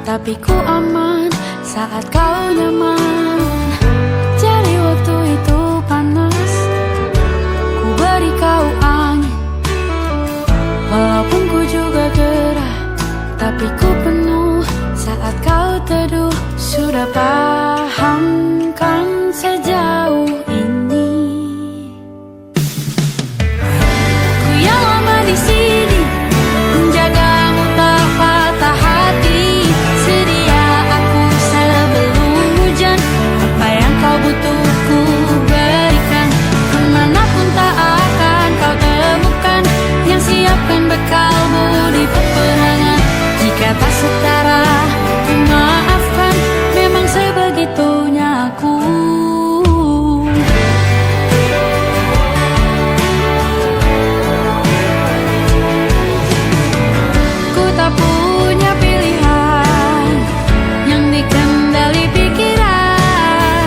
tapi ku aman saat kau nyaman. Jadi waktu itu panas, ku beri kau angin. Walaupun ku juga gerah, tapi ku penuh saat kau teduh. Sudah paham kan sejauh ini? Ku yang lama di sini, menjagamu tak patah hati. Sedia aku sebelum hujan, apa yang kau butuh ku berikan. Kemanapun tak akan kau temukan, yang siapkan bekalmu di peperangan. Jika tak setara, ku maafkan, memang sebegitunya aku. Ku tak punya pilihan yang dikendali pikiran.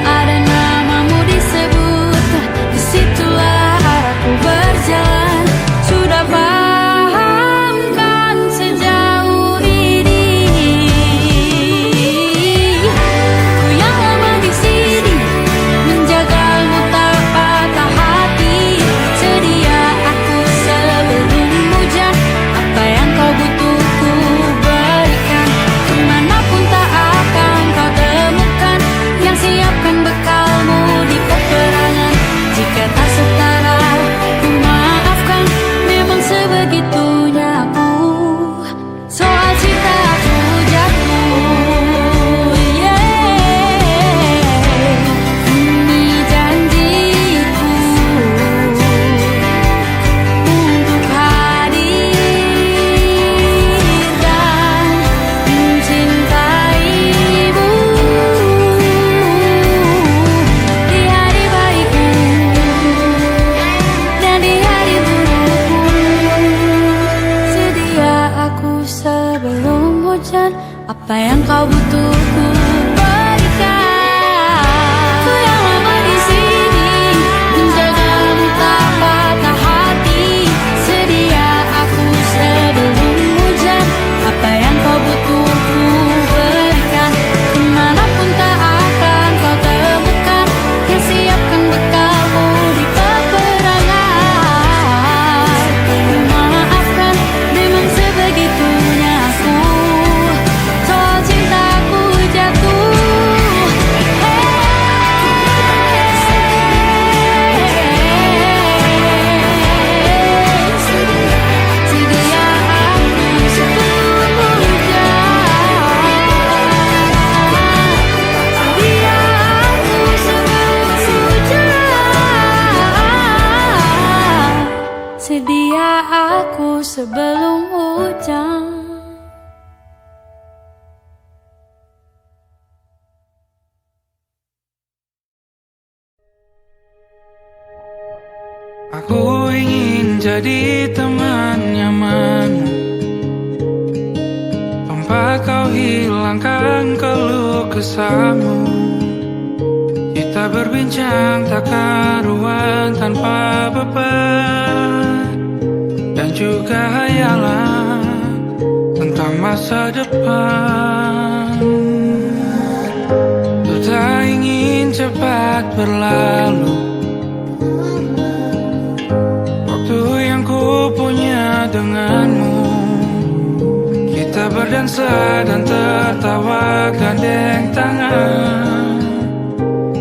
Ada namamu disebut, disitulah arahku berjalan. Sudah paham kan sejauh ini? Ku yang lama di sini, menjagamu tak patah hati. Sedia aku sebelum hujan, apa yang kau butuh ku berikan. Kemanapun tak akan kau temukan, yang siapkan bekalmu di peperangan. Jika tak setara, ku maafkan, memang sebegitunya aku. Soal cinta aku jatuh, ini janjiku untuk hadir dan mencintaimu di hari baikku dan di hari burukku. Sedia aku sebelum hujan, apa yang kau butuh ku berikan. Ku yang lama di sini, menjagamu tak patah hati. Sedia aku sebelum hujan, apa yang kau butuh ku berikan. Kemanapun tak akan kau temukan, yang siapkan bekalmu di peperangan. Ku maafkan, memang sebegitunya aku. Soal cintaku jatuh, sedia aku sebelum hujan. Sedia aku sebelum hujan. Sedia aku sebelum hujan. Aku ingin jadi teman nyaman, tempat kau hilangkan keluh kesahmu. Kita berbincang tak karuan tanpa beban, dan juga hayalan tentang masa depan. Ku tak ingin cepat berlalu, waktu yang ku punya denganmu. Kita berdansa dan tertawa gandeng tangan.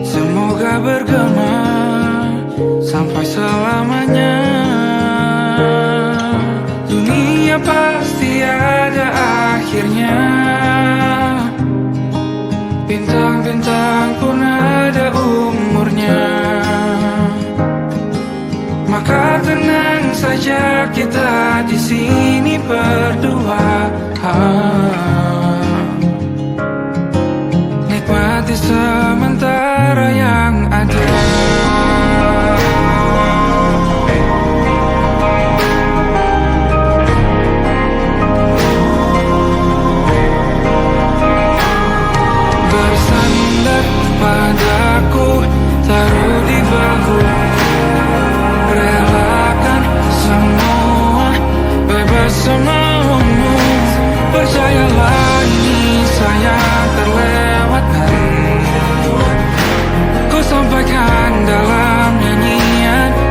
Semoga bergema sampai selamanya. Dunia pasti ada akhirnya, bintang-bintang pun ada umurnya. Maka tenang saja kita di sini berdua. Nikmati sementara yang ada.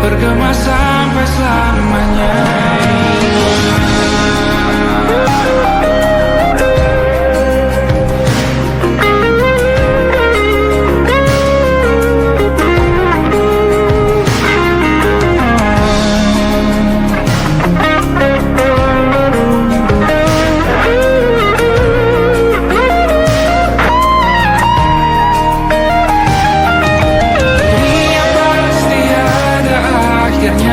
bergema sampai selamanya. Dunia pasti ada akhirnya.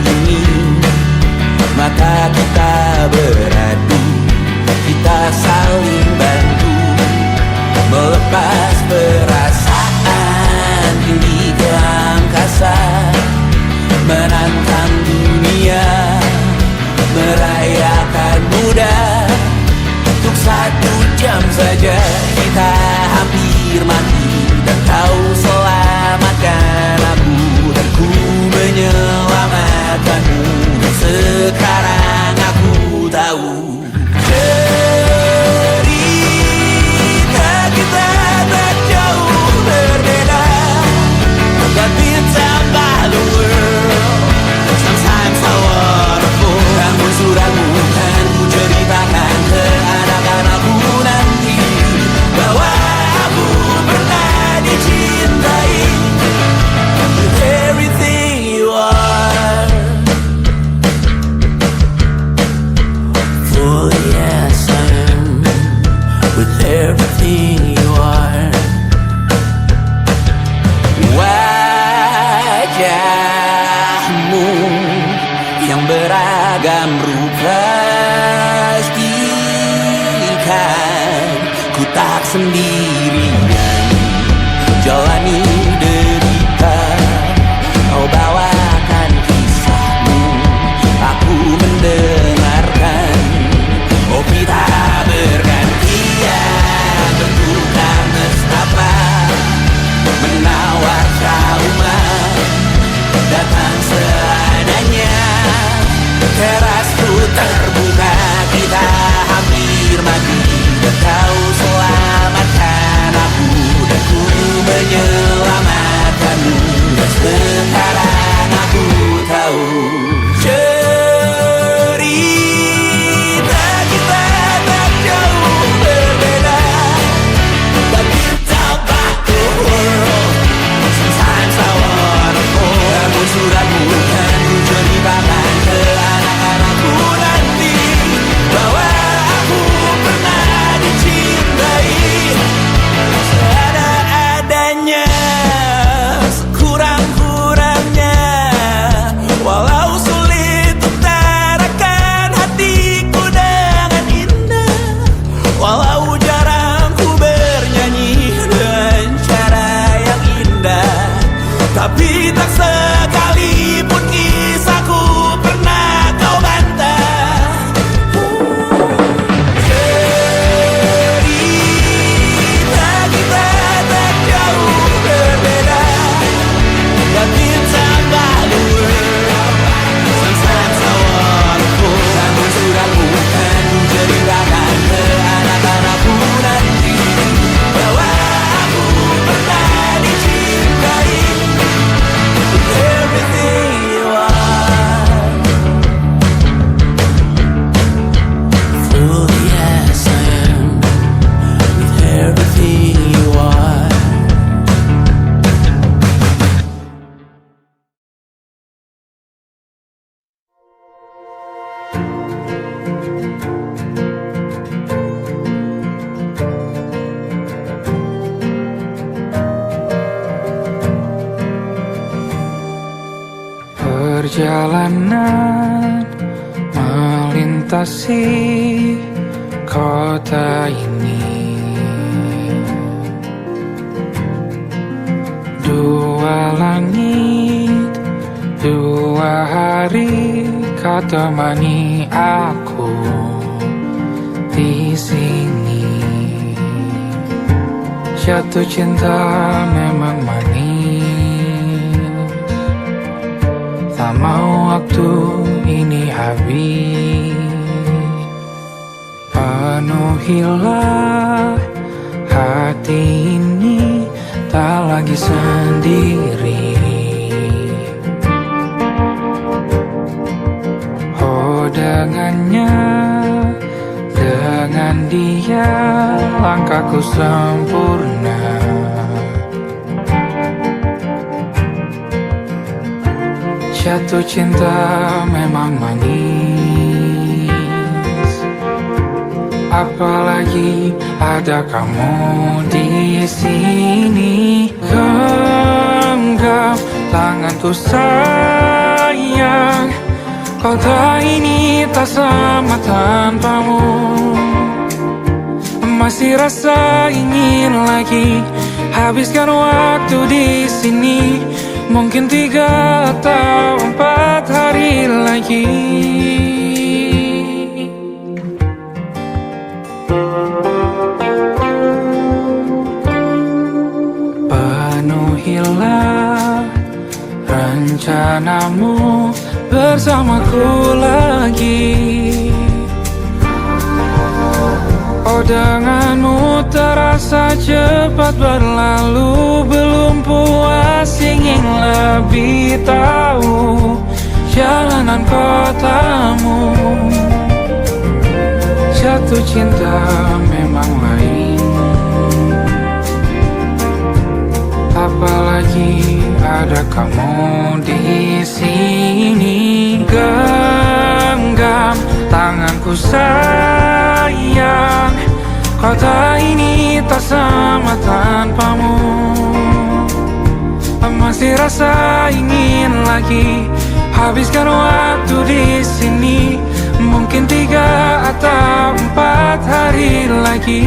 ini, maka kita beradu, kita saling bantu, melepas perasaan tinggi ke angkasa, menantang dunia, merayakan muda. Untuk 1 jam saja kita hampir mati, dan kau selamatkan aku, dan ku menyelamatkanmu. Dan sekarang aku tahu cerita kita tak jauh berbeda, but ditambah the world. Sometimes I waterfall. Namun suratmu kan ku ceritakan ke anak-anakku nanti, bahwa aku pernah dicintai with everything you are. For yes I am, with everything you are. Wajahmu yang beragam rupa pastikan ku tak sendirian jalani derita. Kau bawakan kisahmu, aku mendengarkan. Oh kita bergantian bertukar nestapa, menawar trauma, datang seadanya. Terasku terbuka, kita hampir mati, dan kau selamatkan aku, dan ku menyelamatkanmu. Dan sekarang aku tahu cerita kita tak jauh berbeda, but ditambah the world. Sometimes I waterfall. Namun suratmu kan ku ceritakan ke anak-anakku nanti, bahwa aku pernah dicintai seada-adanya, sekurang-kurangnya. Walau sulit utarakan hatiku dengan indah, walau jarang ku bernyanyi dengan cara yang indah, tapi tak sekalipun kisahku pernah kau bantah. Cerita kita tak jauh berbeda, but ditambah the world. Sometimes I waterfall. Namun suratmu kan ku ceritakan ke anak-anakku nanti, bahwa aku pernah dicintai with everything you are. Fully as I am, with everything you are. Perjalanan melintasi kota ini, 2 langit, 2 hari kau temani aku di sini. Jatuh cinta memang manis, tak mau waktu ini habis. Penuhilah hati ini, tak lagi sendiri. Oh dengannya, dengan dia langkahku sempurna. Jatuh cinta memang manis, apalagi ada kamu di sini. Genggam tanganku sayang, Kota ini tak sama tanpamu. Masih rasa ingin lagi habiskan waktu di sini. Mungkin 3 atau 4 hari lagi. Penuhilah rencanamu bersamaku lagi. Oh, denganmu terasa cepat berlalu. Belum puas ingin lebih tahu jalanan kotamu. Jatuh cinta memang lain, apalagi ada kamu di sini. Genggam tanganku sayang, kota ini tak sama tanpamu. Masih rasa ingin lagi habiskan waktu di sini. Mungkin 3 atau 4 hari lagi.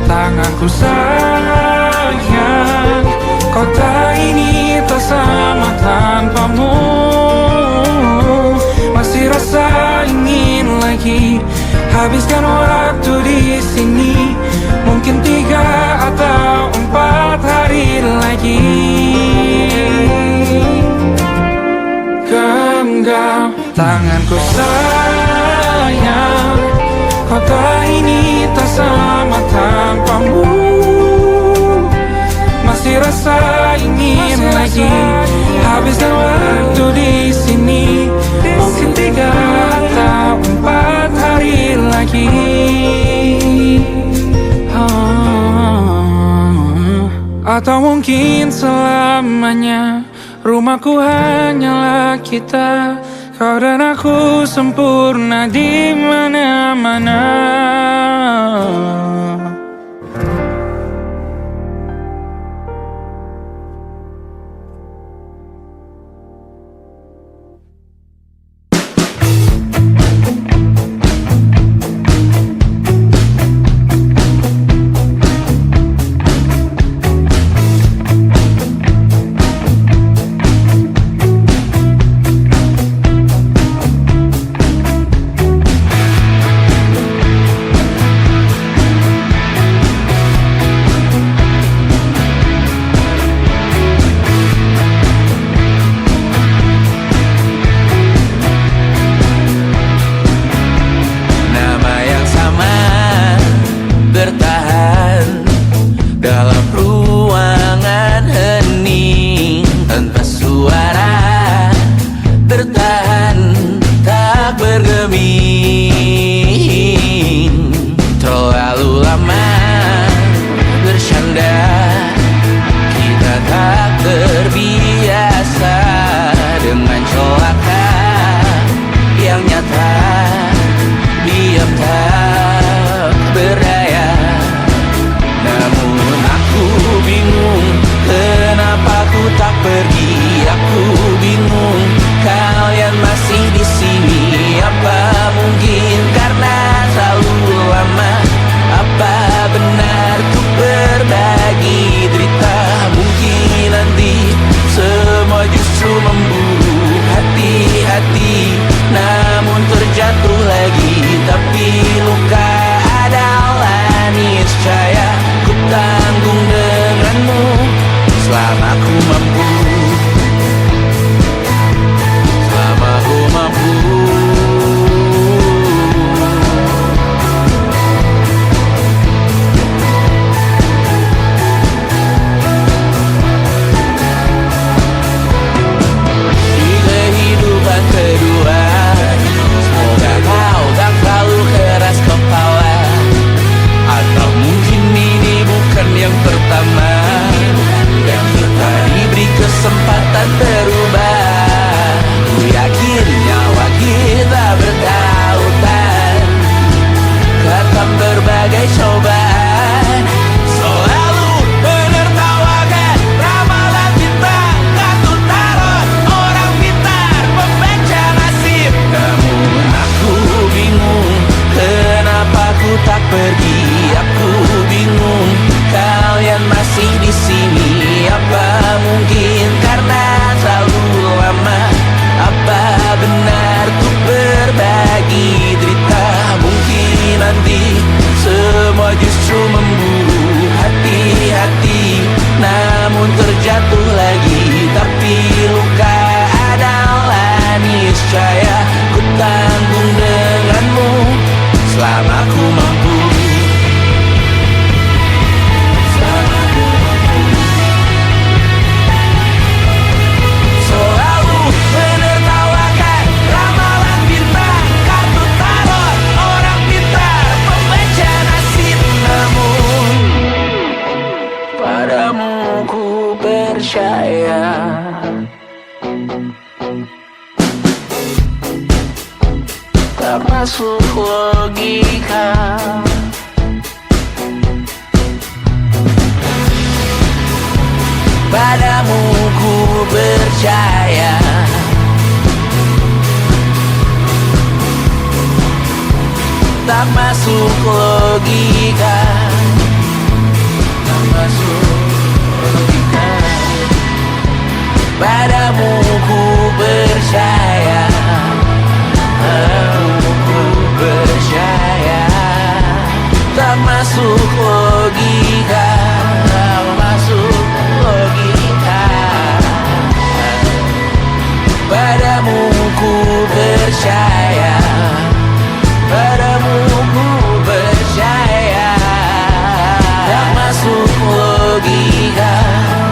Tanganku sayang, kota ini tak sama tanpamu. Masih rasa ingin lagi habiskan waktu di sini. Mungkin 3 atau 4 hari lagi. Genggam tanganku sayang, kota ini tak sama tanpamu. Masih rasa ingin lagi habiskan waktu di sini. Mungkin 3 atau 4 hari lagi. Atau mungkin selamanya. Rumahku hanyalah kita, kau dan aku sempurna di mana-mana. tak masuk logika. Padamu ku percaya, tak masuk logika, tak masuk logika. Padamu ku percaya, padamu ku percaya, tak masuk logika, tak masuk logika. Padamu ku percaya, padamu ku percaya, tak masuk logika,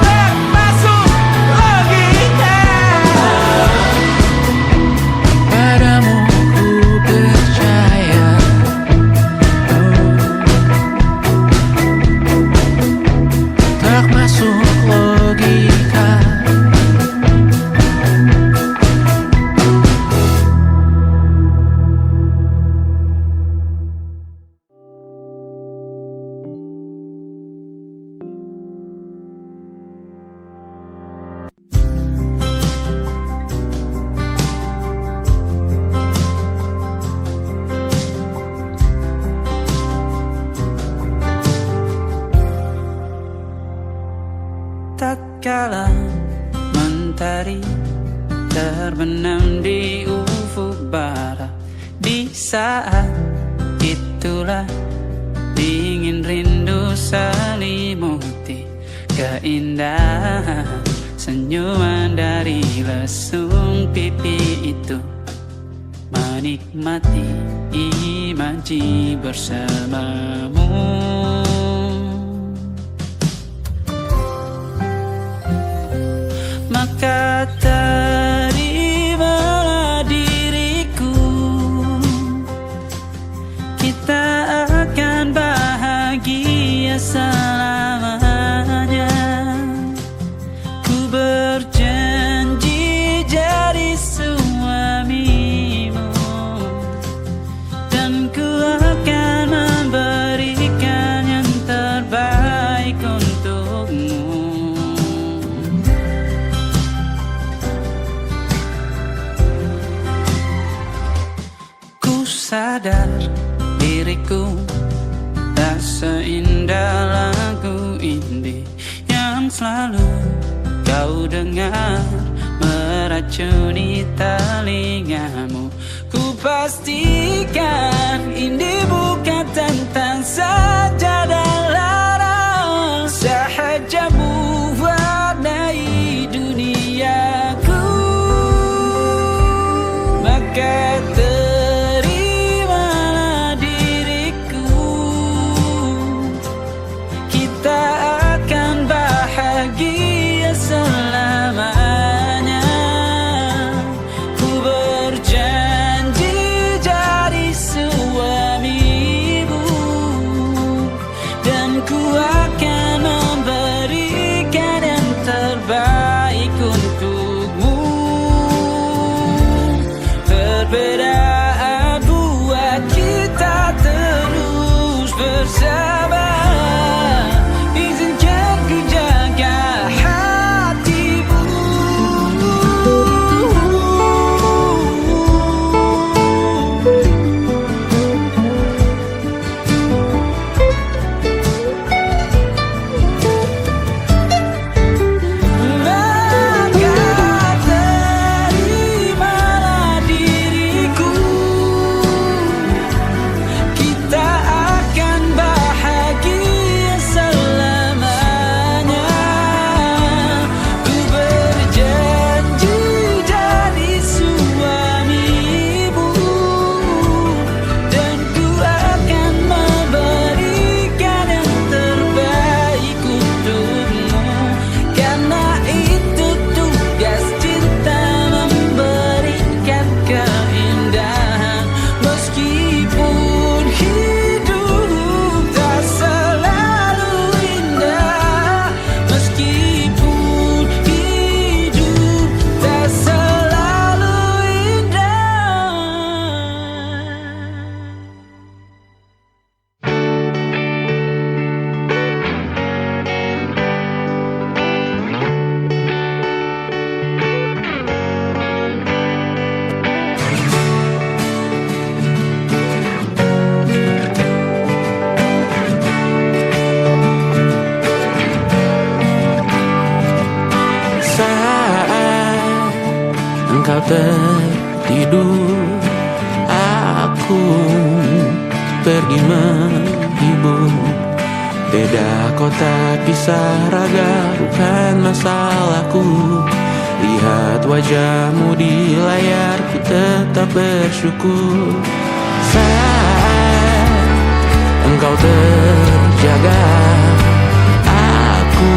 tak masuk logika. Padamu ku percaya, tak masuk logika. Tatkala mentari terbenam di ufuk barat, di saat itulah dingin rindu selimuti keindahan senyuman dari lesung pipi itu, menikmati imaji bersamamu. Maka terimalah diriku, kita akan bahagia selamanya. Ku berjanji jadi suamimu, dan ku akan memberikan yang terbaik untukmu. Sadar diriku tak seindah lagu indie yang selalu kau dengar meracuni telingamu. Ku pastikan indie bukan tentang sajadah larang, sahaja mewarnai duniaku. Maka selamanya. Ku berjanji jadi suamimu, engkau tertidur, aku pergi menghibur. Beda kota pisah raga bukan masalahku. Lihat wajahmu di layar, ku tetap bersyukur. Saat engkau terjaga, aku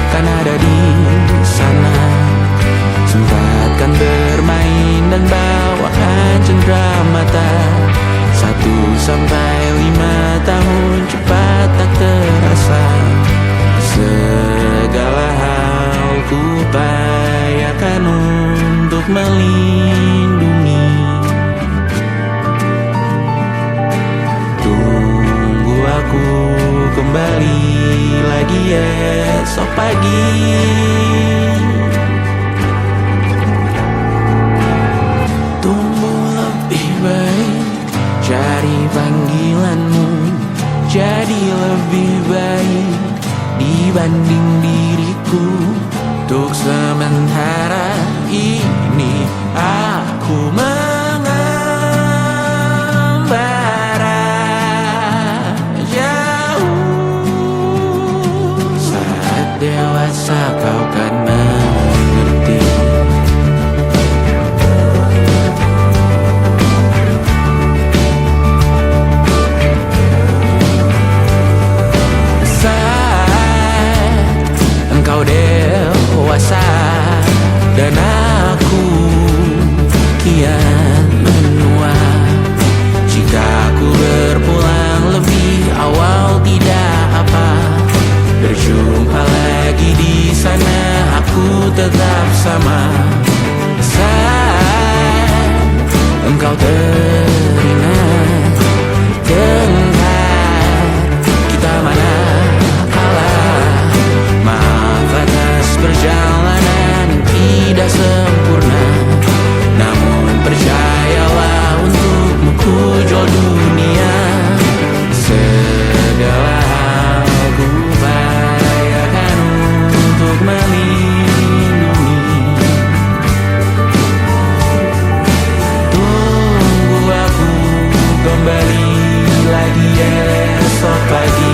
kan ada di sana. Sempatkan bermain dan bawakan cenderamata. 1-5 tahun cepat tak terasa. Segala hal ku upayakan untuk melindungi. Tunggu aku kembali lagi esok pagi. Tumbuh lebih baik, cari panggilanmu, jadi lebih baik dibanding diriku. Untuk sementara ini aku mengembara jauh. Saat dewasa kau kan mengerti. Engkau dewasa dan aku kian menua. Jika aku berpulang lebih awal tidak apa. Berjumpa lagi di sana, aku tetap sama. Saat engkau teringat tengkar kita mana kalah. Maaf atas perjalanan yang tidak sempurna, namun percayalah untukmu ku jual dunia. Segala hal ku upayakan untuk melindungi. Tunggu aku kembali lagi esok pagi.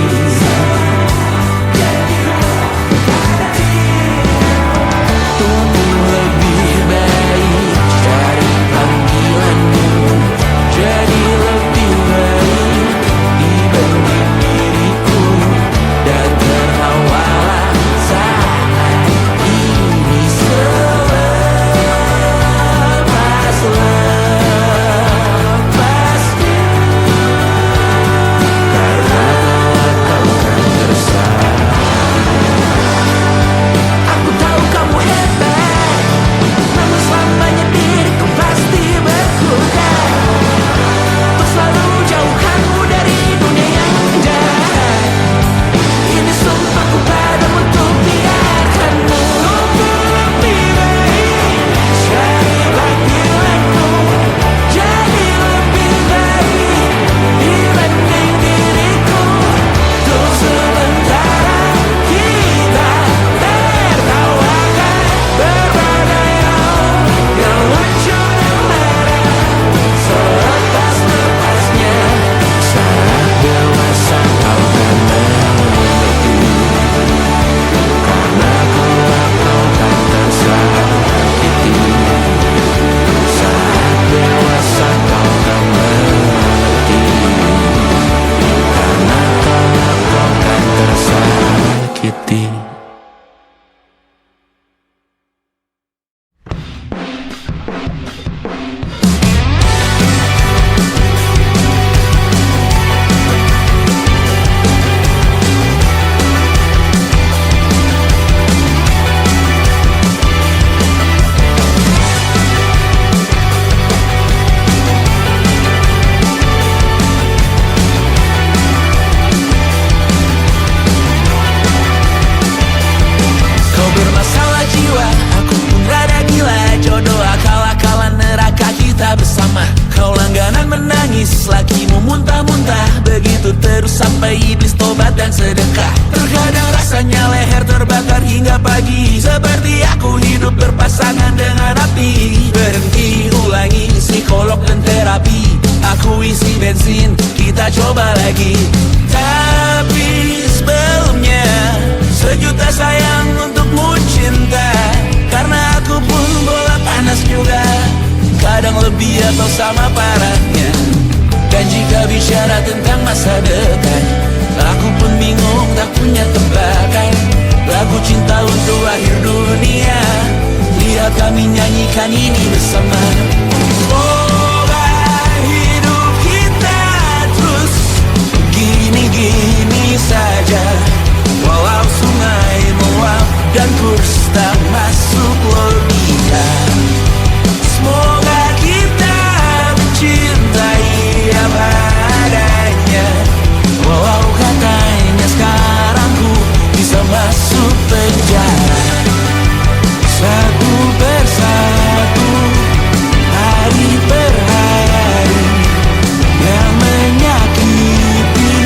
sampai iblis tobat dan sedekah. Terkadang rasanya leher terbakar hingga pagi, seperti aku hidup berpasangan dengan api. lagi. Tapi sebelumnya sejuta sayang untukmu cinta. Karena aku pun bola panas juga, kadang lebih atau sama parahnya. Dan jika bicara tentang masa depan, aku pun bingung tak punya tebakan. Lagu cinta untuk akhir dunia, lihat kami nyanyikan ini bersama. Semoga hidup kita terus gini-gini saja, walau sungai meluap dan kurs tak masuk logika. Semoga kita mencintai apa adanya, walau katanya sekarang ku bisa masuk penjara. Satu persatu, hari per hari, yang menyakiti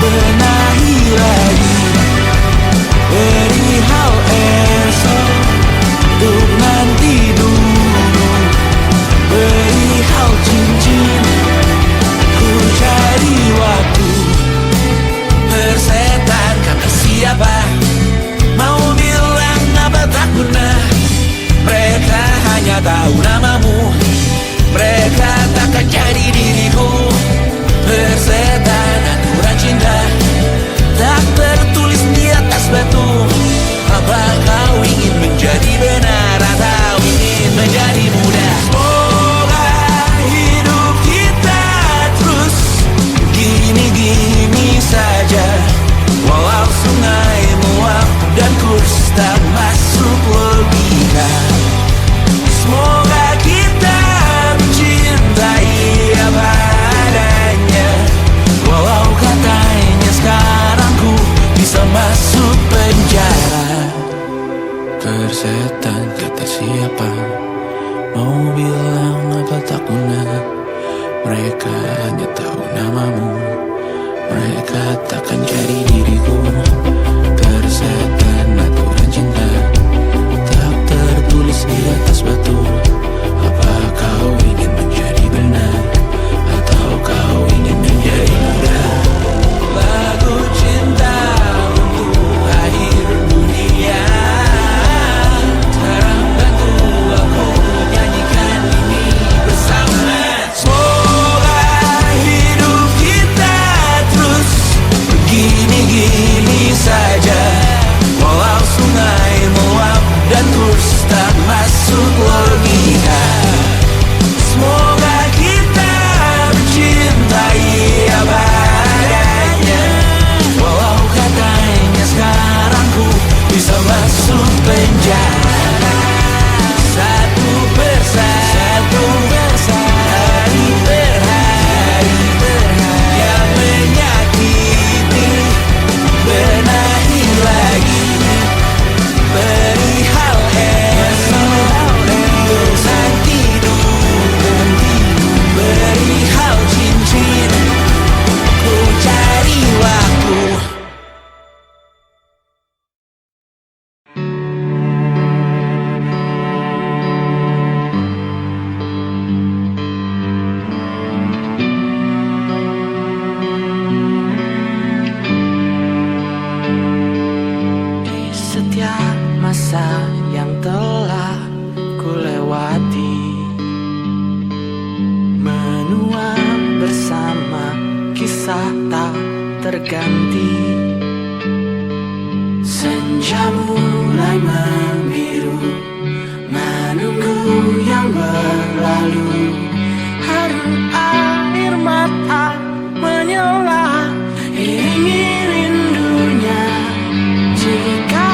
benahi lagi. Perihal esok, untuk nanti dulu. Perihal cincin, ku cari waktu. Persetan kata siapa, mau bilang apa tak guna. Mereka hanya tahu namamu, mereka takkan jadi diriku. Persetan aturan cinta tak tertulis di atas batu. Apa kau ingin menjadi benar atau ingin menjadi muda? Semoga hidup kita terus gini-gini saja, walau sungai meluap dan kurs tak masuk logika. Semoga kita mencintai apa adanya, walau katanya sekarang ku bisa masuk penjara. Persetan kata siapa, mau bilang apa tak guna. Mereka hanya tahu namamu, mereka takkan jadi diriku. Persetan aturan cinta tak tertulis di atas batu. Apa kau ingin menjadi benar atau kau ingin menjadi muda? Lagu cinta untuk akhir dunia, sekarang bantu aku nyanyikan ini bersama. Semoga hidup kita terus begini-gini saja, walau sungai meluap dan kurs tak masuk logika. Semoga kita mencintai apa adanya, walau katanya sekarang ku bisa masuk penjara. Satu persatu, hari per hari, yang menyakiti benahi lagi. Perihal esok, untuk nanti dulu. Perihal cincin, ku cari waktu. Di setiap masa yang telah ku lewati, menua bersama kisah tak terganti. Senja mulai membiru, menunggu yang berlalu. Haru air mata menyala, iringi rindunya. Jika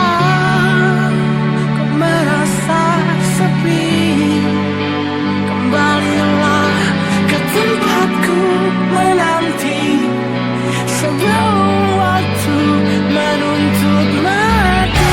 kau merasa sepi, kembalilah ke tempatku menanti. Sebelum waktu menuntut mati.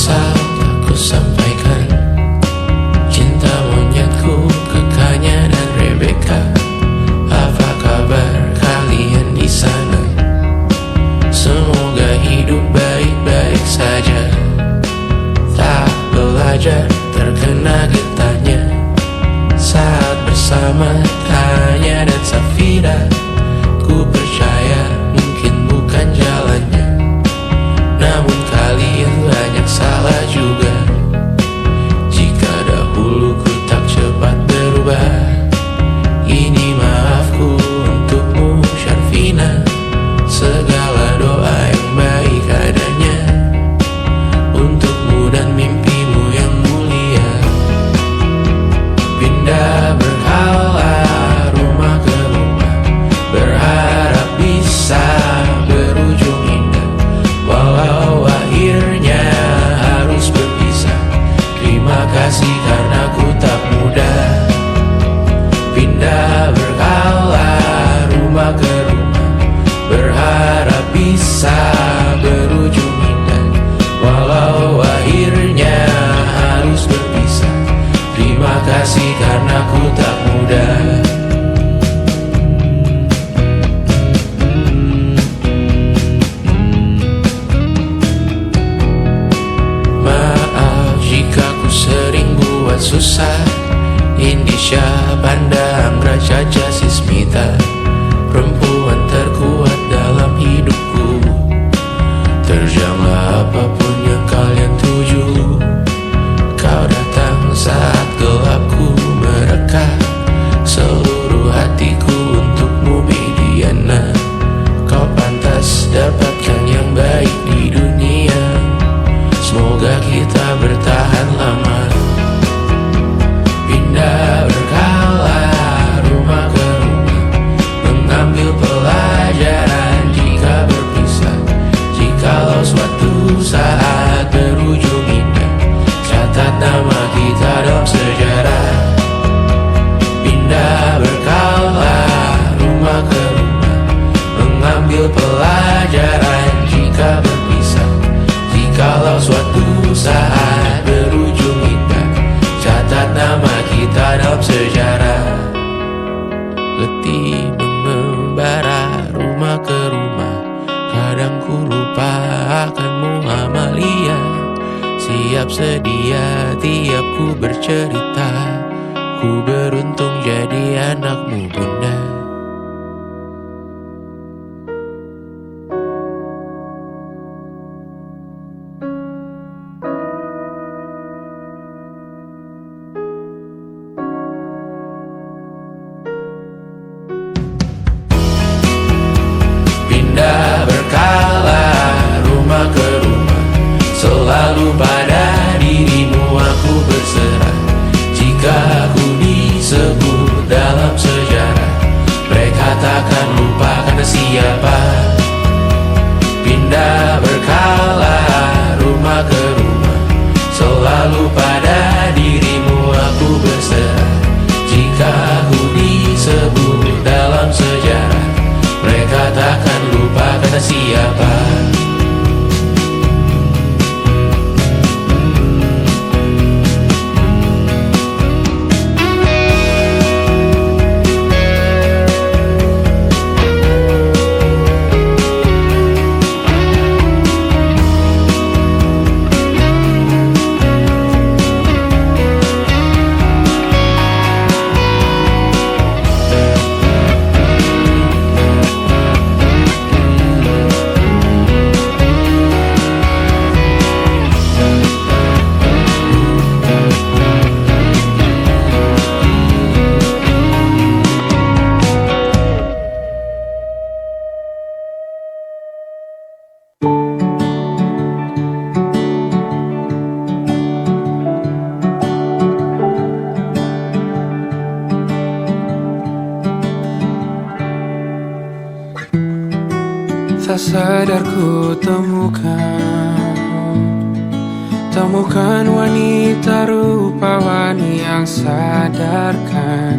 susah aku sampaikan cinta monyetku ke Kanya dan Rebecca. Apa kabar kalian di sana? Semoga hidup baik-baik saja. Tak belajar terkena getahnya saat bersama Tanya dan Safira. Ku percaya mungkin bukan jalannya, namun kalian banyak salah juga. Jika dahulu ku tak cepat berubah, ini maafku untukmu Syarfina. Segala doa yang baik adanya untukmu dan mimpimu yang mulia. Pindah berhala rumah ke rumah, berharap bisa berujung indah. Walau akhirnya harus berpisah, terima kasih karena ku tak mudah. Pindah berhala rumah ke rumah, berharap bisa berujung indah. Walau akhirnya harus berpisah, terima kasih karena ku tak mudah. Maaf jika ku sering buat susah. Indisha, Panda, Anggra, Caca, Sismita, perempuan terkuat dalam hidupku. Terjanglah apapun yang kalian tuju. Kau datang saat gelapku mereka. Seluruh hatiku untukmu Mediana. Kau pantas dapatkan yang baik di dunia. Semoga kita bertahan lama. Pindah berkala rumah ke rumah, mengambil pelajaran jika berpisah. Jikalau suatu saat berujung indah, catat nama kita dalam sejarah. Pindah berkala rumah ke rumah, mengambil pelajaran jika berpisah. Jikalau suatu saat berujung indah, catat nama kita dalam sejarah. Letih mengembara rumah ke rumah, kadang ku lupa akanmu Amalia. Siap sedia tiap ku bercerita, ku beruntung jadi anakmu bunda. Pindah berkala rumah ke rumah, selalu pada dirimu aku berserah. Jika aku disebut dalam sejarah, mereka takkan lupa karena siapa. Pindah berkala rumah ke rumah, selalu pada dirimu aku berserah. Jika aku disebut dalam sejarah, mereka takkan lupa kata siapa. Tak sadar ku temukan wanita rupawan yang sadarkan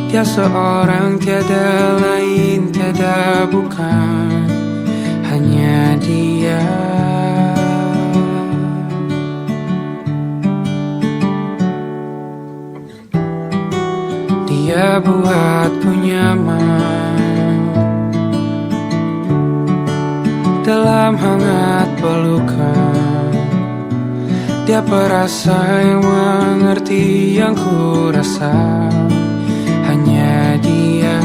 dia seorang, tiada lain, tiada bukan, hanya dia. dalam hangat pelukan. Dia perasa yang mengerti yang ku rasa, hanya dia.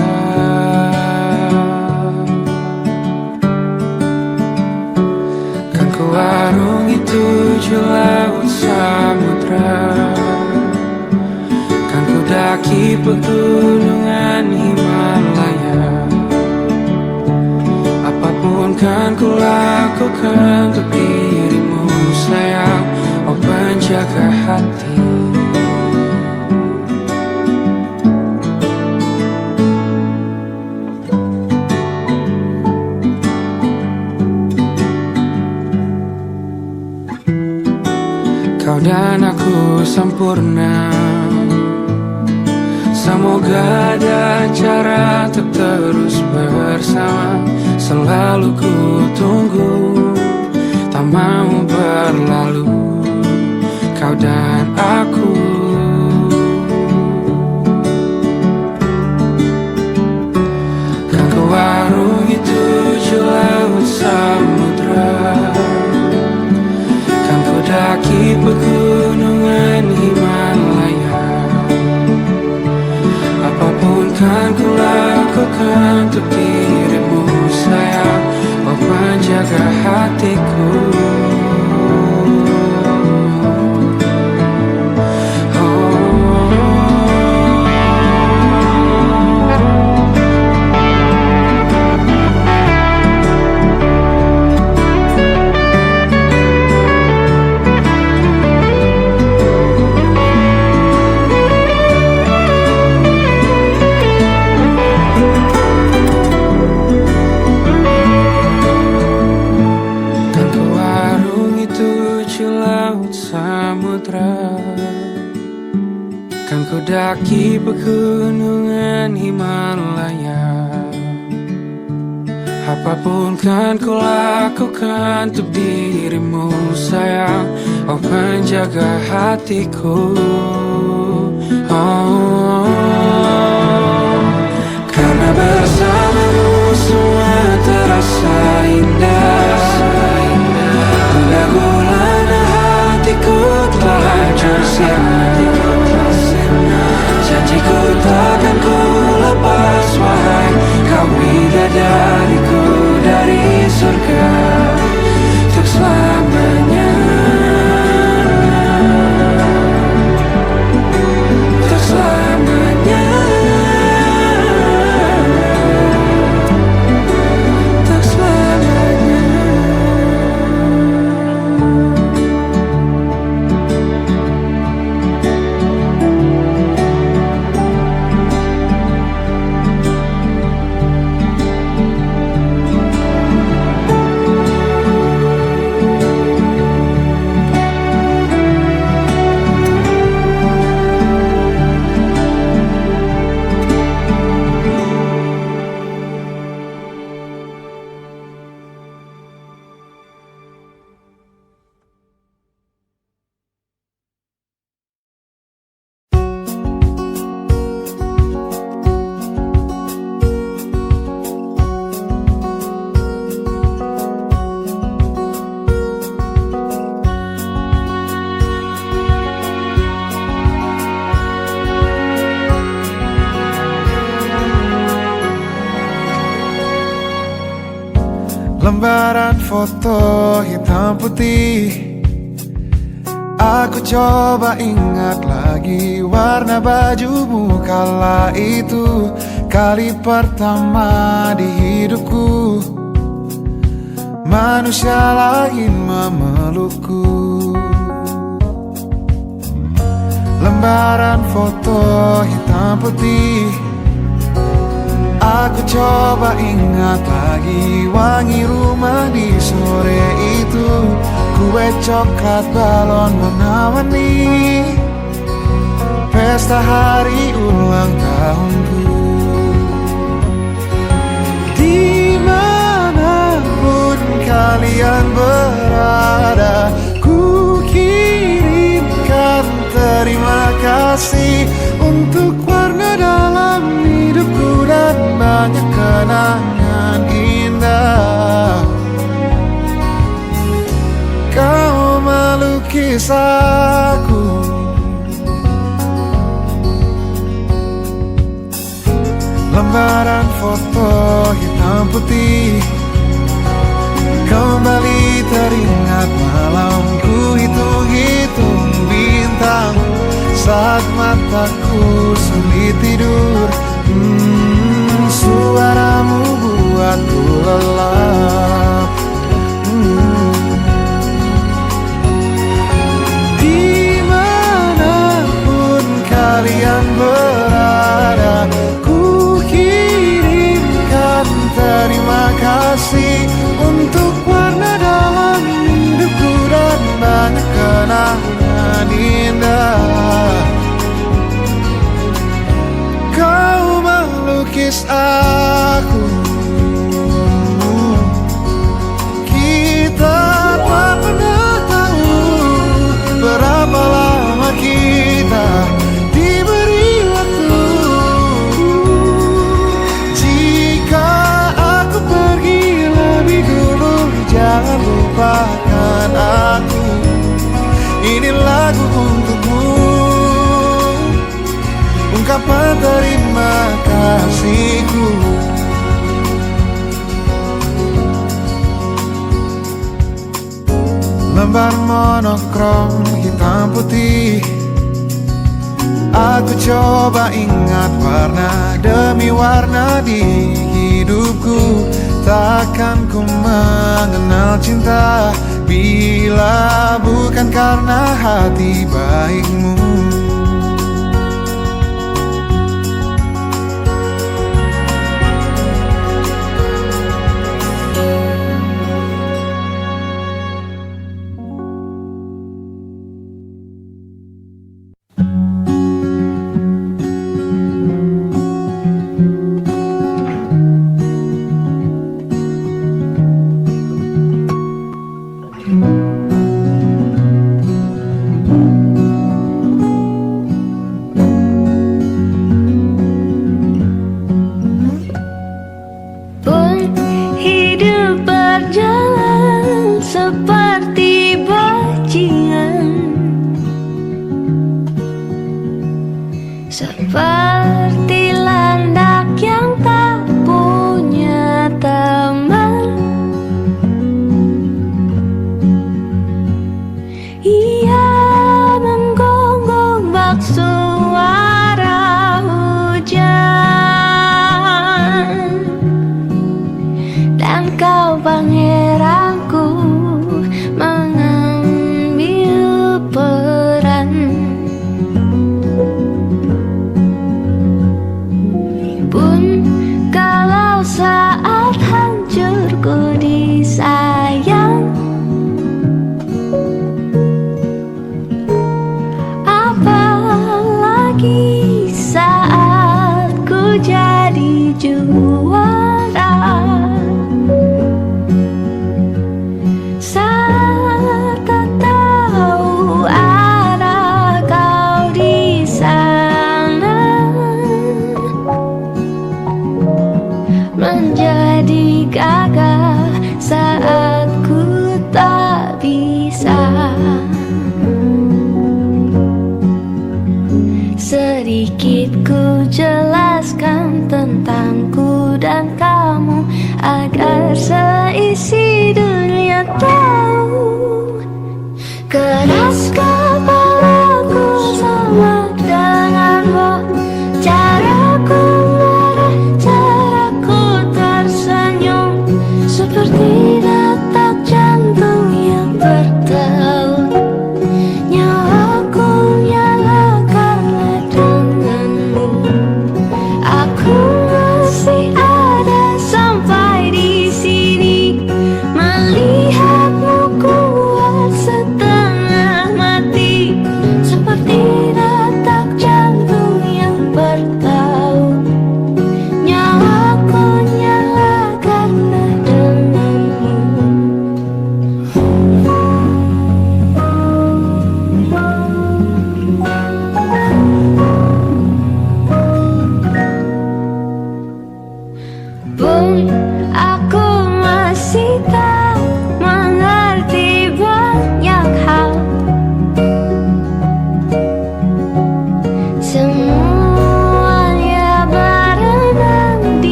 Kan ku arungi 7 laut samudra, kan ku daki pegunungan Himalaya. Apapun kan ku lakukan untuk dirimu sayang, oh penjaga hati. Kau dan aku sempurna, semoga ada cara untuk terus bersama. Selalu ku tunggu, tak mau berlalu, kau dan aku. Kan ku arungi 7 laut samudra, kan ku daki pegunungan Himalaya. Apapun kan ku lakukan untuk dirimu sayang, oh penjaga hatiku. Kan ku daki pegunungan Himalaya. Apapun kan ku lakukan untuk dirimu sayang, oh penjaga hatiku. Oh, karena bersamamu semua terasa indah. Gundah gulana hatiku telah hancur siang. Janjiku takkan ku lepas, wahai kau bidadariku dari surga untuk selamanya, untuk selamanya, untuk selamanya. Lembaran foto hitam putih, aku coba ingat lagi warna bajumu kala itu. Kali pertama di hidupku, manusia lain memelukku. Lembaran foto hitam putih, aku coba ingat lagi wangi rumah di sore itu. Kue coklat balon warna-warni, pesta hari ulang tahunku. Dimanapun kalian berada, ku kirimkan terima kasih untuk warna dalam hidupku dan banyak kenangan indah. melukis aku. Lembaran foto hitam putih kembali teringat malamku hitung-hitung bintang saat mataku sulit tidur. Suaramu buatku lelap. Dimanapun kalian berada, ku kirimkan terima kasih untuk warna dalam hidupku dan banyak kenangan indah. Kau melukis aku, kita tak pernah tahu berapa lama kita diberi waktu. Jika aku pergi lebih dulu, jangan lupakan aku. Ini lagu untukmu, ungkapan terima kasihku. Lembar monokrom hitam putih, aku coba ingat warna demi warna di hidupku. Takkan ku mengenal cinta bila bukan karena hati baikmu.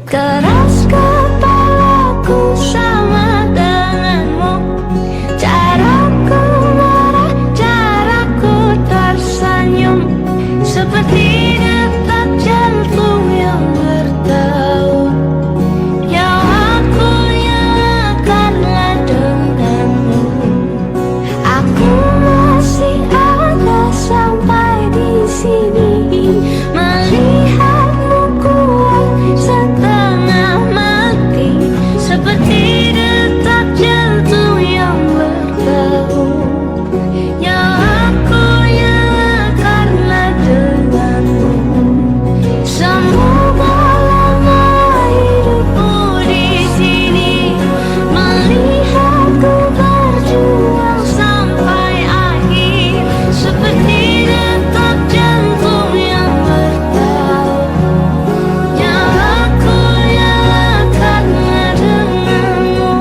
Keras kepalaku sama denganmu, caraku marah, caraku tersenyum, seperti detak jantung yang bertaut. Ya aku yang akanlah denganmu, aku masih ada sampai di sini, melihatmu kuat setengah mati, seperti detak jantung yang bertaut. Ya aku yang akanlah denganmu, semoga lama hidupku di sini, melihatku berjuang sampai akhir, seperti detak jantung yang bertaut. Ya aku yang akanlah denganmu.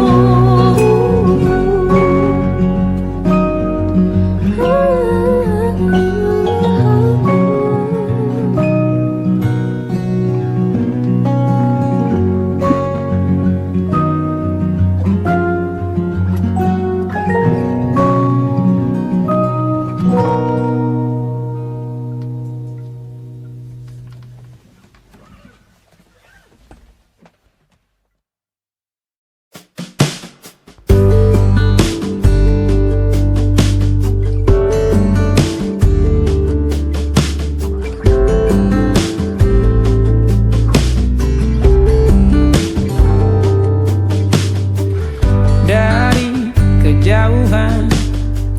Dari kejauhan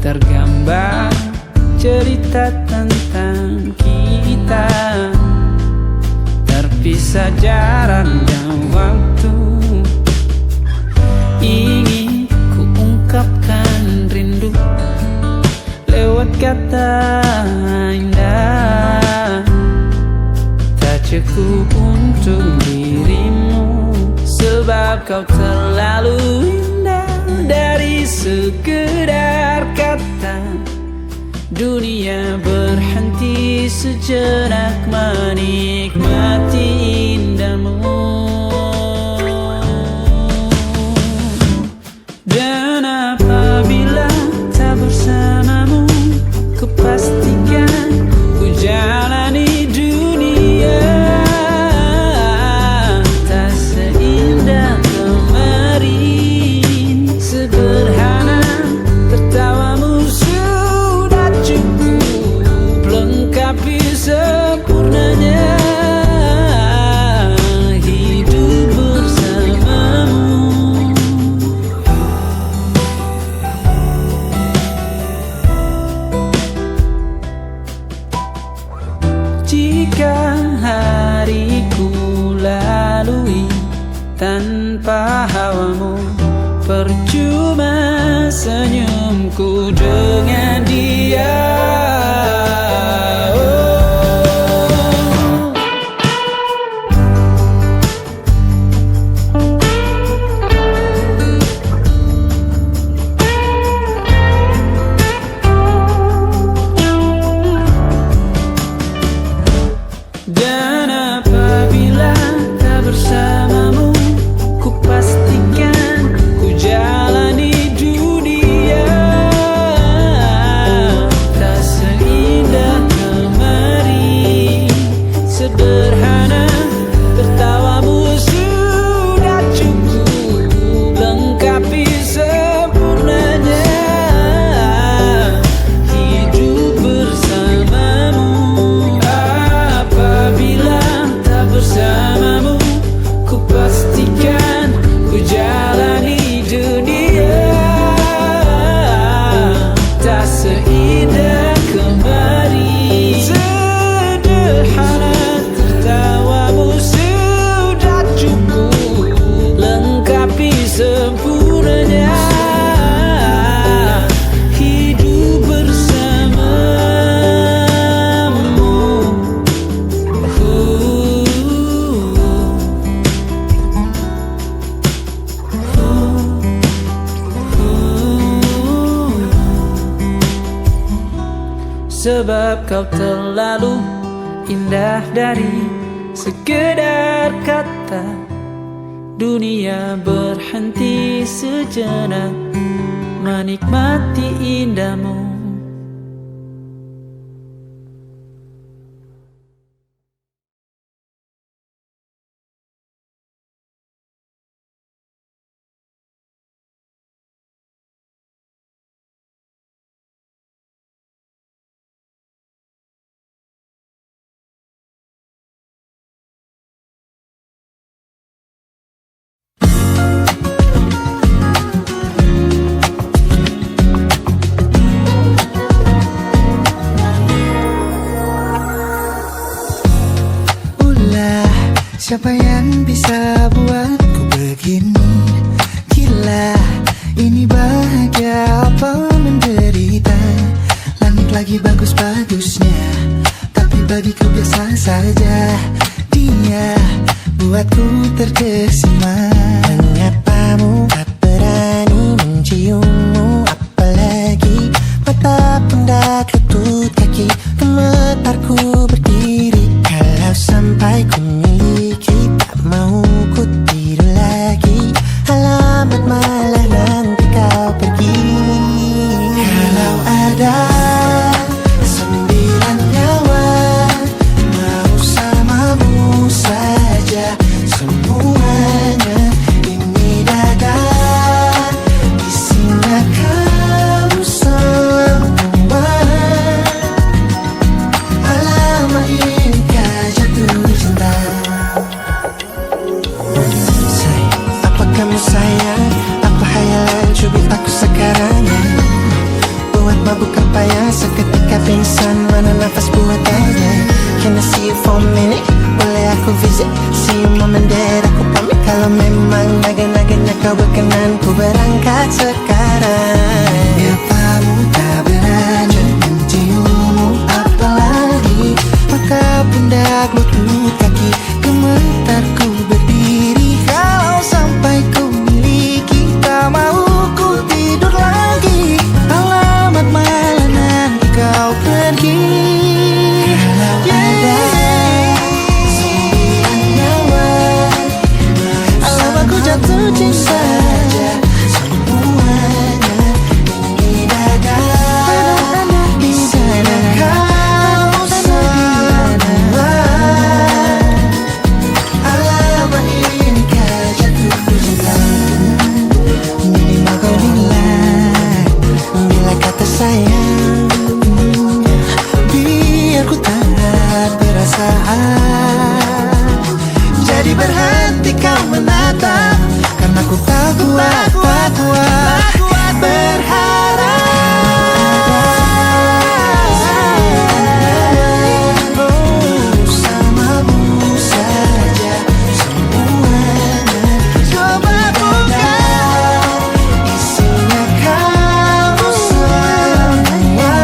tergambar cerita tentang kita, terpisah jarak dan waktu. Ingin ku ungkapkan rindu lewat kata indah, tak cukup untuk dirimu, sebab kau terlalu indah. Dari sekedar kata, dunia berhenti sejenak menikmati indahmu. Dan apabila tak bersamamu, ku pastikan ku jalani dunia tak seindah kemarin. Sederhana, tertawamu sudah cukup lengkapi sempurnanya hidup bersamamu. Jika hariku lalui tanpa hawamu, percuma senyumku dengan dia. Dan apabila tak bersamamu, ku pastikan ku jalani dunia tak seindah kemarin. Sederhana, tertawamu sudah cukup lengkapi sempurnanya hidup bersamamu. Apabila tak bersamamu, ku pastikan ku jalani dunia tak seindah kemarin. Sederhana, tertawamu sudah cukup lengkapi sempurnanya hidup bersamamu. Sebab kau terlalu indah dari sekedar kata, dunia berhenti sejenak menikmati indahmu. Siapa yang bisa buatku begini? Gila, ini bahagia apa menderita? Langit lagi bagus-bagusnya, tapi bagiku biasa saja. Dia buatku terkesima. Menyapamu, tak berani menciummu, apalagi mata pun dah ketut kaki. Gemetarku berdiri kalau sampai ku miliki, tak mau ku tidur lagi. Alamat malah nanti kau pergi. Kalau ada 9 nyawa, mau samamu saja semuanya. Ini dada isinya kamu semua. Alamak ini kau jatuh cinta. Apa kamu sayang? Apa hayalan cubit aku sekarang? Buat mabuk apa ya? Seketika pingsan, mana nafas buatannya? Can I see you for a minute? Boleh aku visit? See you mom and dad, aku pamit. Kalau memang naga-naganya kau berkenan, ku berangkat sekarang. Apamu tak berani menciummu, apalagi maka pundak lutut kaki. Gemetarku berdiri kalau sampai ku miliki, tak mau ku tidur lagi. Alamat malah nanti kau pergi. Kalau ada 9 nyawa, alamat ku jatuh cinta semuanya. Ini dada di sana kau semua. Alamat ini kau jatuh cinta. Minimal kau bilang, bila kata sayang, biar ku tak perasaan. Jadi berhenti kau menatap, karena ku tak kuat berharap. Bersamamu saja semuanya. Coba buka, isinya kamu semua.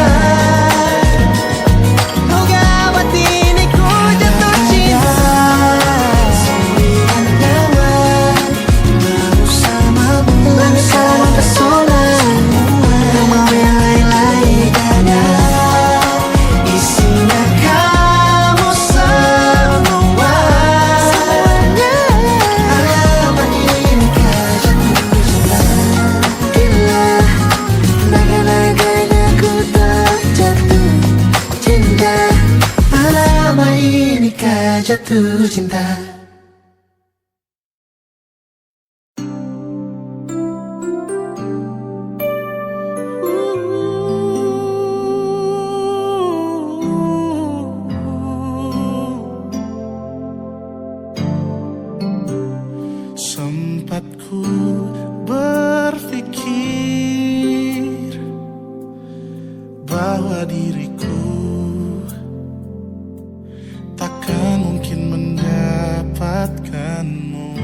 Oh gawat ini ku jatuh cinta. 9 nyawa, bersamamu sama pesona. Tak mau yang lain-lain dada, isinya kamu semua. Alamat ini kau jatuh cinta. Gila, naga-naganya ku tak jatuh cinta. Alamat ini kau jatuh cinta. Sempat ku berpikir bahwa diriku takkan mungkin mendapatkanmu,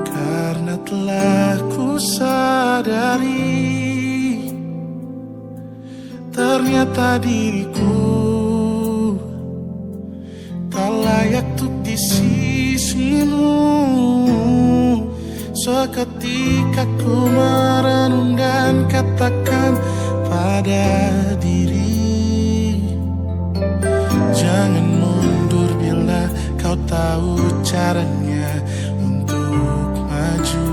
karena telah ku sadari ternyata diriku tak layak untuk di sisimu. Seketika ku merenung dan katakan pada diri, jangan mundur bila kau tahu caranya untuk maju.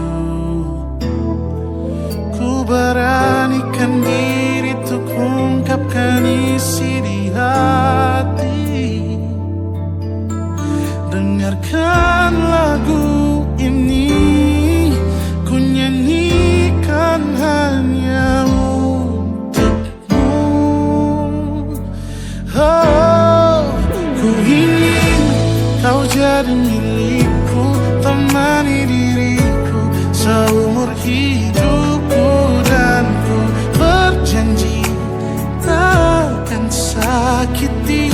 Ku beranikan diri untuk ungkapkan isi di hati. Dengarkan lagu ini, ku nyanyikan hanya untukmu. Oh, ku ingin kau jadi milikku, temani diriku seumur hidupku. Dan ku berjanji takkan sakiti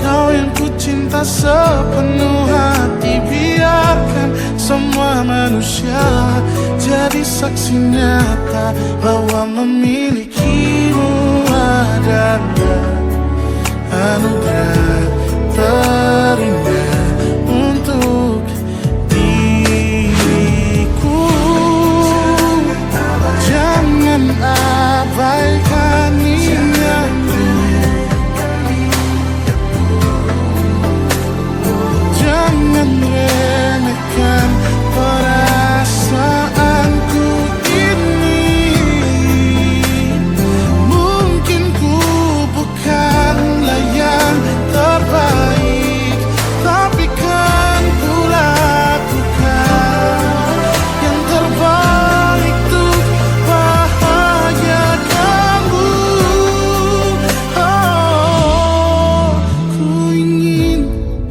kau yang ku cinta sepenuh hati. Biarkan semua manusia jadi saksi nyata bahwa memilikimu adalah anugerah terindah untuk diriku. Jangan abaikan niatku, jangan remehkan perasaanku ini. Mungkin ku bukanlah yang terbaik, tapi kan ku lakukan yang terbaik untuk bahagiakanmu. Oh, ku ingin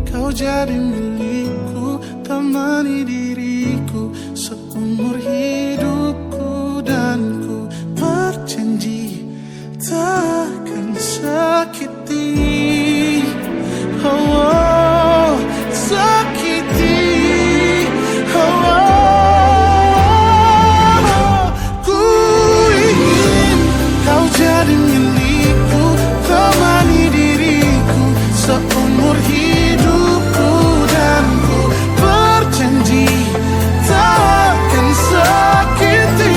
kau jadi milikku, temani diriku seumur hidupku. Dan ku berjanji takkan sakiti, oh, sakiti, oh. Ku ingin kau jadi milikku, temani diriku seumur hidupku. Dan ku berjanji takkan sakiti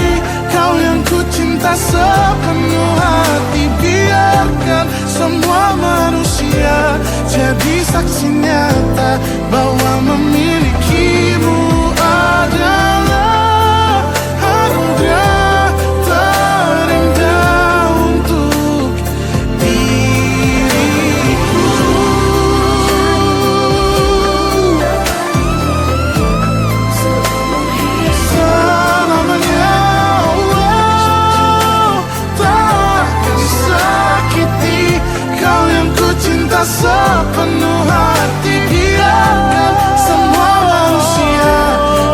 kau yang ku cinta sepenuh hati. Biarkan semua manusia jadi saksi nyata bahwa memilikimu adalah anugerah terindah untuk diriku. Selamanya, oh, takkan sakiti kau yang ku cinta sepenuh hati. Biarkan semua manusia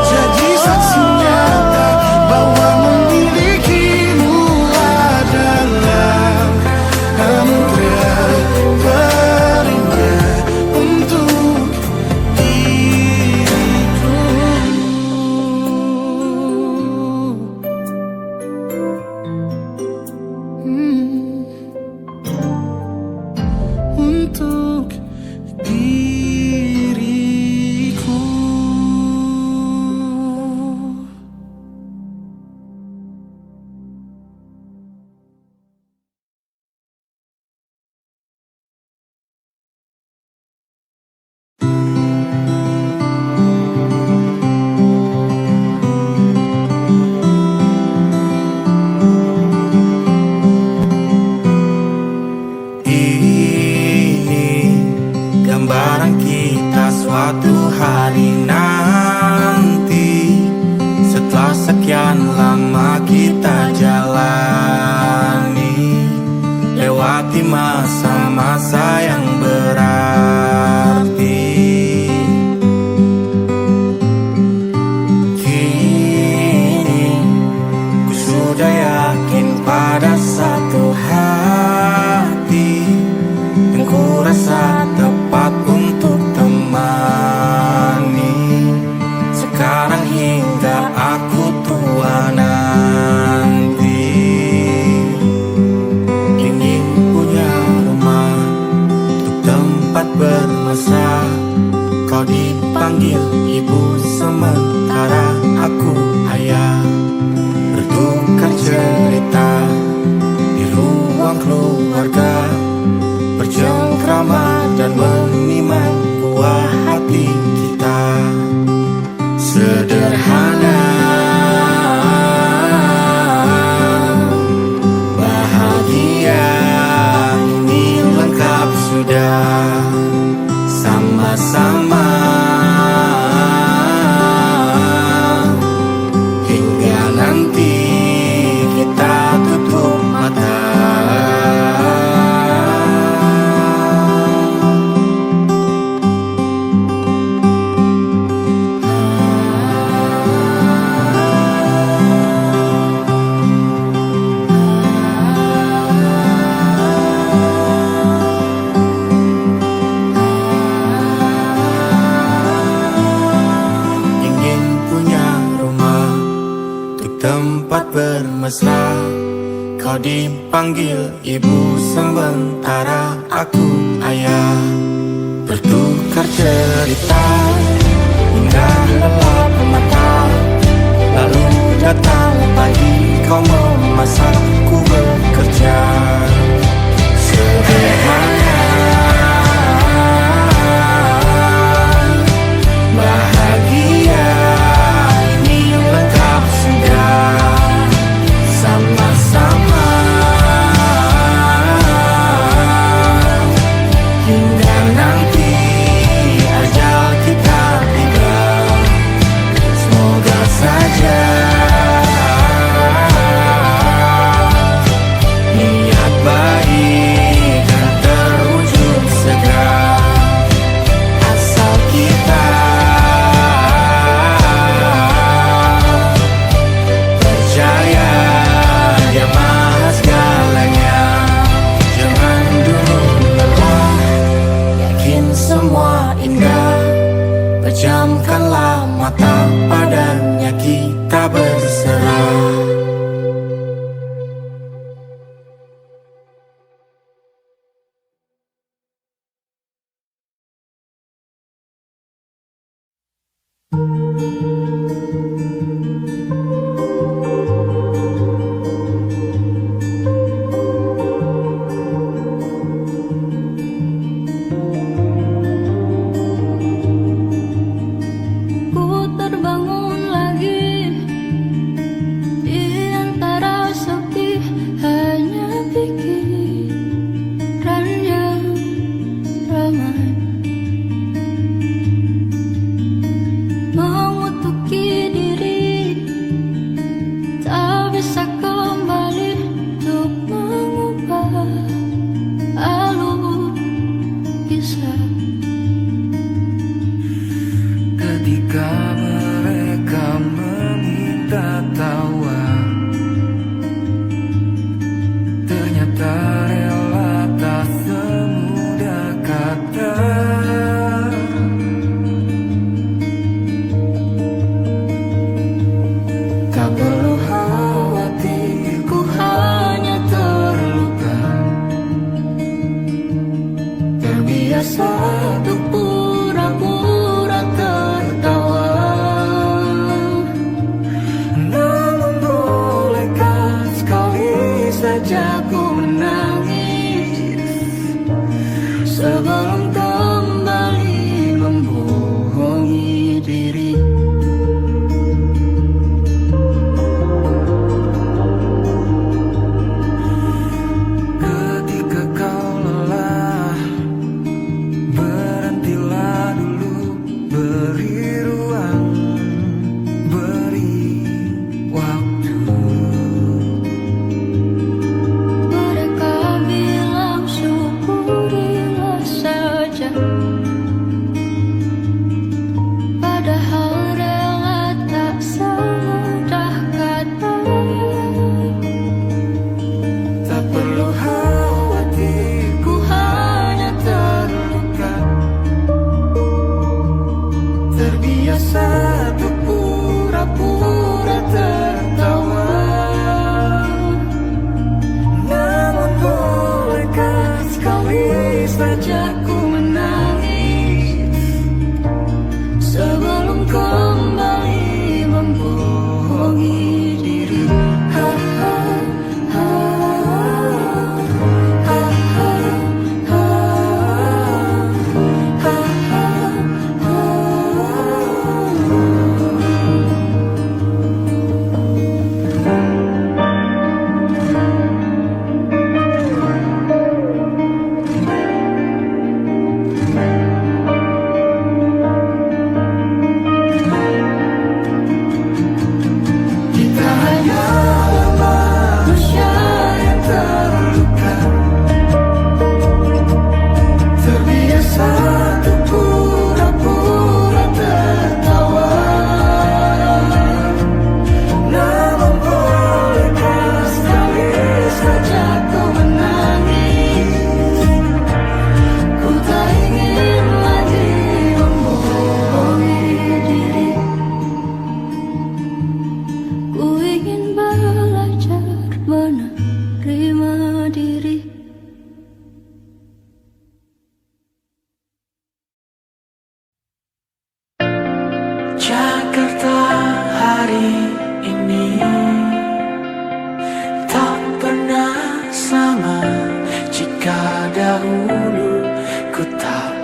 jadi saksi nyata bahwa memilikimu adalah anugerah terindah untuk diriku. Untuk diriku. Ini gambaran kita suatu hari nanti, setelah sekian lama kita jalani, lewati masa-masa yang berarti. Kini ku sudah yakin pada satu hati yang ku rasa tepat untuk temani sekarang hingga aku tua nanti. Ingin punya rumah untuk tempat bermesra, kau dipanggil ibu sementara aku ayah, bertukar cerita di ruang keluarga, bercengkrama dan menimang buah hati kita. sederhana, bahagia ini lengkap sudah sama-sama. Hingga nanti kita tutup mata. Ingin punya rumah untuk tempat bermesra. Kau dipanggil ibu sementara aku ayah. Bertukar cerita hingga lelap mata. Lalu datang pagi kau memasak, ku bekerja. Sederhana, bahagia ini lengkap sudah sama-sama. Hingga nanti ajal kita tiba, semoga saja niat baik dan terwujud segera. Asal kita percaya Dia maha segalanya. Jangan dulu lelah, yakin semua indah. Pejamkanlah mata, padanya kita berserah. Ku terbangun lagi di antara sepi, hanya pikiran yang ramai mengutuki diri, tak bisa kembali untuk mengubah alur kisah. Ketika mereka meminta tawa, ternyata rela tak semudah kata. Tak perlu khawatir, ku hanya terluka, terbiasa untuk pura-pura tertawa. Namun bolehkah sekali saja ku menangis Sebelum kembali membohongi diri. Ketika kau lelah, berhentilah dulu.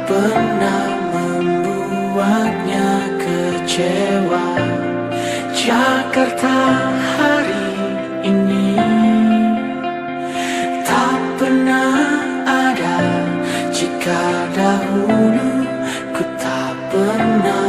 pernah membuatnya kecewa. Jakarta hari ini tak pernah ada jika dahulu ku tak pernah